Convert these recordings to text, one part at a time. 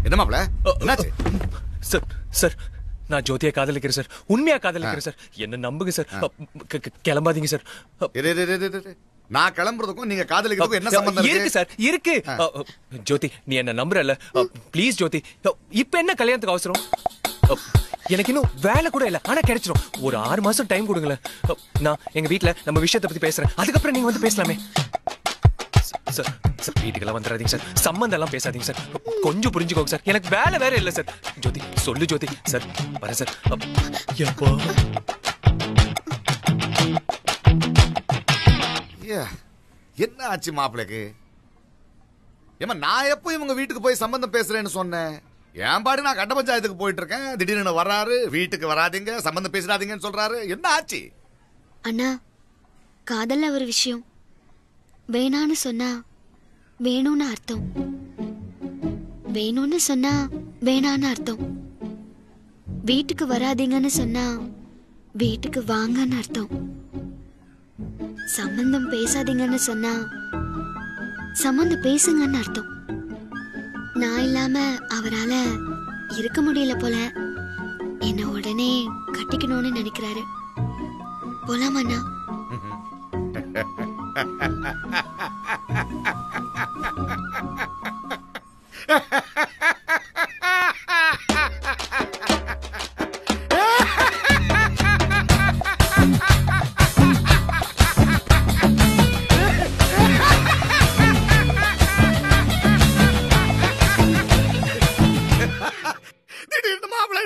என்ன மாப்ள என்னாச்சு? சார் சார் நான் ஜோதியை காதலிக்கிறேன் சார், உண்மையா காதலிக்கிறேன் சார், என்ன நம்புங்க சார். கிளம்பாதீங்க சார். நான் கிளம்புறதுக்கும் நீங்க காதலிக்கிறதுக்கும் என்ன சம்பந்தம் இருக்கு சார்? இருக்கு. ஜோதி நீ என்ன நம்புறல? ப்ளீஸ் ஜோதி, இப்ப என்ன கல்யாணத்துக்கு அவசரம்? எனக்கு இன்னும் வேலை கூட இல்ல, ஆனா கிடைச்சிரும். ஒரு 6 மாசம் டைம் கொடுங்களேன். நான் எங்க வீட்ல நம்ம விஷயத்தை பத்தி பேசுறேன், அதுக்கப்புறம் நீங்க வந்து பேசலாமே. சார் சார் வீட்டுக்கெல்லாம் வந்துடாதீங்க சார், சம்மந்தம் எல்லாம் பேசாதீங்க சார், கொஞ்சம் புரிஞ்சுக்கோங்க சார், எனக்கு வேலை வேற இல்ல சார். ஜோதி சொல்லு ஜோதி. சார் வரேன் சார். என்ன ஆச்சு மாப்பிளைக்கு? ஏமா நான் எப்போ இவங்க வீட்டுக்கு போய் சம்பந்தம் பேசுறேன்னு சொன்னேன்? என் பாடு நான் கட்ட பஞ்சாயத்துக்கு போயிட்டு இருக்கேன், திடீர்னு வர்றாரு, வீட்டுக்கு வராதீங்க சம்பந்தம் பேசிடாதீங்கன்னு சொல்றாரு. என்ன ஆச்சு? அண்ணா காதல்ல ஒரு விஷயம், வேணான்னு சொன்னா வேணும்னு அர்த்தம், வேணும்னு சொன்னா வேணான்னு அர்த்தம், வீட்டுக்கு வராதீங்கன்னு சொன்னா வீட்டுக்கு வாங்கன்னு அர்த்தம், சம்பந்தம் பேசாதீங்கன்னு சொன்னா சம்பந்தம் பேசுங்கன்னு அர்த்தம். நான் இல்லாம அவரால இருக்க முடியல போல, என்ன உடனே கட்டிக்கணும்னு நினைக்கிறாரு. போலாமண்ணா?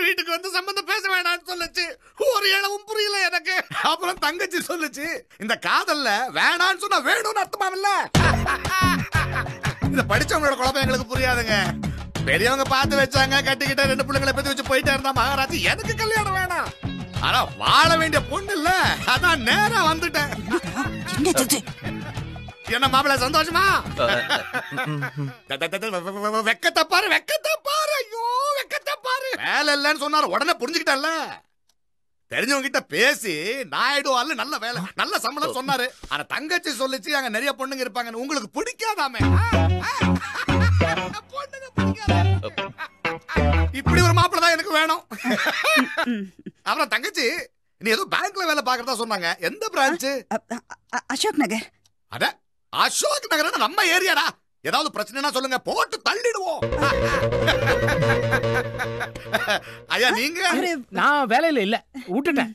வீட்டுக்கு வந்து சம்பந்தம் பேச வேணாம்னு சொல்லுச்சு, ஒரு இளவும் புரியல எனக்கு. அப்புறம் தங்கச்சி சொல்லுச்சு, இந்த காதல்ல வேணான்னு சொன்னா வேணும்னு அர்த்தமாவில்ல. இத படிச்சவங்களோட குழப்பம் எங்களுக்கு புரியாதுங்க. பெரியவங்க பார்த்து வச்சாங்க, கட்டிக்கிட்ட 2 பிள்ளைங்களை பத்தி வச்சு போயிட்டே இருந்தா மகாராஜி. எனக்கு கல்யாணம் வேணாம், ஆனா வாழ வேண்டிய பொண்ணு இல்ல, அதான் நேரா வந்துட்டேன். என்ன மாப்பிள்ள சந்தோஷமா? வெக்கத்தை பாரு, வெக்கத்தை பாரு, ஐயோ வெக்கத்தை பாரு. வேலை இல்லன்னு சொன்னாரு, உடனே புரிஞ்சுக்கிட்டல. தெரிஞ்சவங்க கிட்ட பேசி நாயுடு நல்ல வேலை நல்ல சம்பளம் சொன்னாரு. ஆனா தங்கச்சி சொல்லிச்சு அங்க நிறைய பொண்ணுங்க இருப்பாங்க, உங்களுக்கு பிடிக்காதாமே. இப்படி ஒரு மாப்பிள்ள தான் எனக்கு வேணும். அப்புறம் தங்கச்சி நீ ஏதோ பேங்க்ல வேலை பாக்குறதா சொன்னாங்க, எந்த பிரான்ச்? அசோக் நகர். அட அசோக் நகர் நம்ம ஏரியாடா. ஏதாவது பிரச்சனைனா சொல்லுங்க, போட்டு தள்ளிடுவோம். ஐயா நீங்க? நான் வேலையில இல்ல, விட்டுட்டேன்.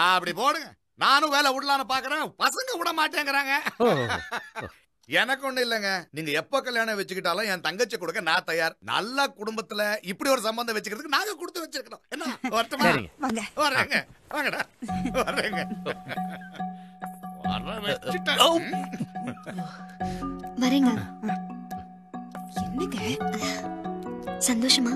அப்படி போடுங்க, நானும் வேலை விடலான்னு பாக்குறேன், பசங்க விட மாட்டேங்கிறாங்க. எனக்கு ஒண்ணு இல்லங்க, நீங்க எப்ப கல்யாணம் வச்சுக்கிட்டாலும் என் தங்கச்சி கொடுக்க நான் தயார். நல்ல குடும்பத்துல இப்படி ஒரு சம்பந்தம் வச்சுக்கிறதுக்கு நாங்க கொடுத்து வச்சிருக்கோம். என்ன வரட்டுமா? வரேங்க, வாங்கடா வரேங்க. வரேங்க. என்னங்க சந்தோஷமா?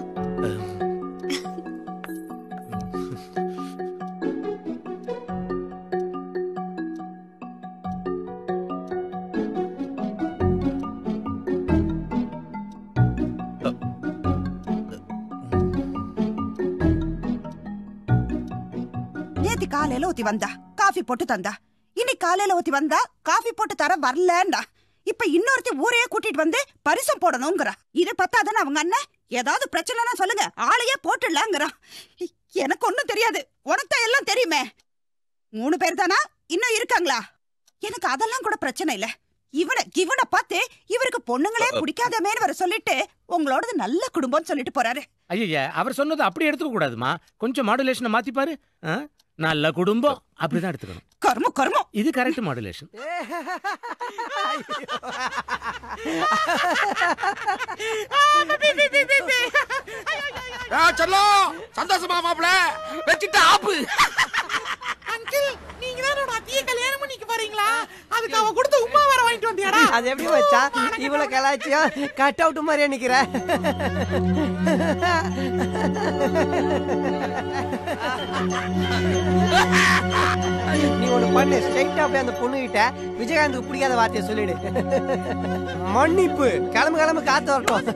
நேத்து காலையில ஊத்தி வந்தா காஃபி போட்டு தந்தா, இன்னைக்கு காலையில ஊத்தி வந்தா காஃபி போட்டு தர வரலண்டா. இப்ப இன்னொருத்தி ஊரையே கூட்டிட்டு வந்து பரிசம் போடணும்ங்கறா. இது பத்தாதானே அவங்க அண்ணன் ஏதாவது பிரச்சனைனா சொல்லுங்க, ஆளையே போட்டுடலாங்கிறான். எனக்கு ஒண்ணும் தெரியாது, உனக்கு தான் எல்லாம் தெரியுமே. 3 பேர் தானா, இன்னும் இருக்காங்களா? எனக்கு அதெல்லாம் கூட பிரச்சனை இல்ல. இவனை பார்த்து இவருக்கு பொண்ணுங்களே பிடிக்காதமேன்னு வர சொல்லிட்டு உங்களோடது நல்ல குடும்பம்னு சொல்லிட்டு போறாரு. ஐயா அவர் சொன்னது அப்படி எடுத்துக்க கூடாதுமா, கொஞ்சம் மாடுலேஷனை மாத்தி பாரு. நல்ல குடும்பம் அப்படிதான் எடுத்துக்கணும். கர்மம் கர்மம், இது கரெக்ட் மாடுலேஷன். சொல்லோ சந்தோஷமா மாப்பிள்ள வச்சிட்டு ஆப்பு. அங்கிள் நீங்க தான் என்னோட அத்தியை கல்யாணம் பண்ணிக்க போறீங்களா? அதுக்கு அவ கொடுத்த உமா வர வாங்கிட்டு வந்தியாடா? அது எப்படி வச்சா இவ்வளவு கலாச்சியா கட் அவுட் மாதிரியா நிக்கிற? நீ ஒண்ணு பண்ணு, ஸ்ட்ரைட்டா போய் அந்த பொண்ணு கிட்ட விஜயகாந்த் பிடிக்காத வார்த்தையை சொல்லிடு. மன்னிப்பு, கிளம்பு கிளம்பு, காத்து வரட்டும்.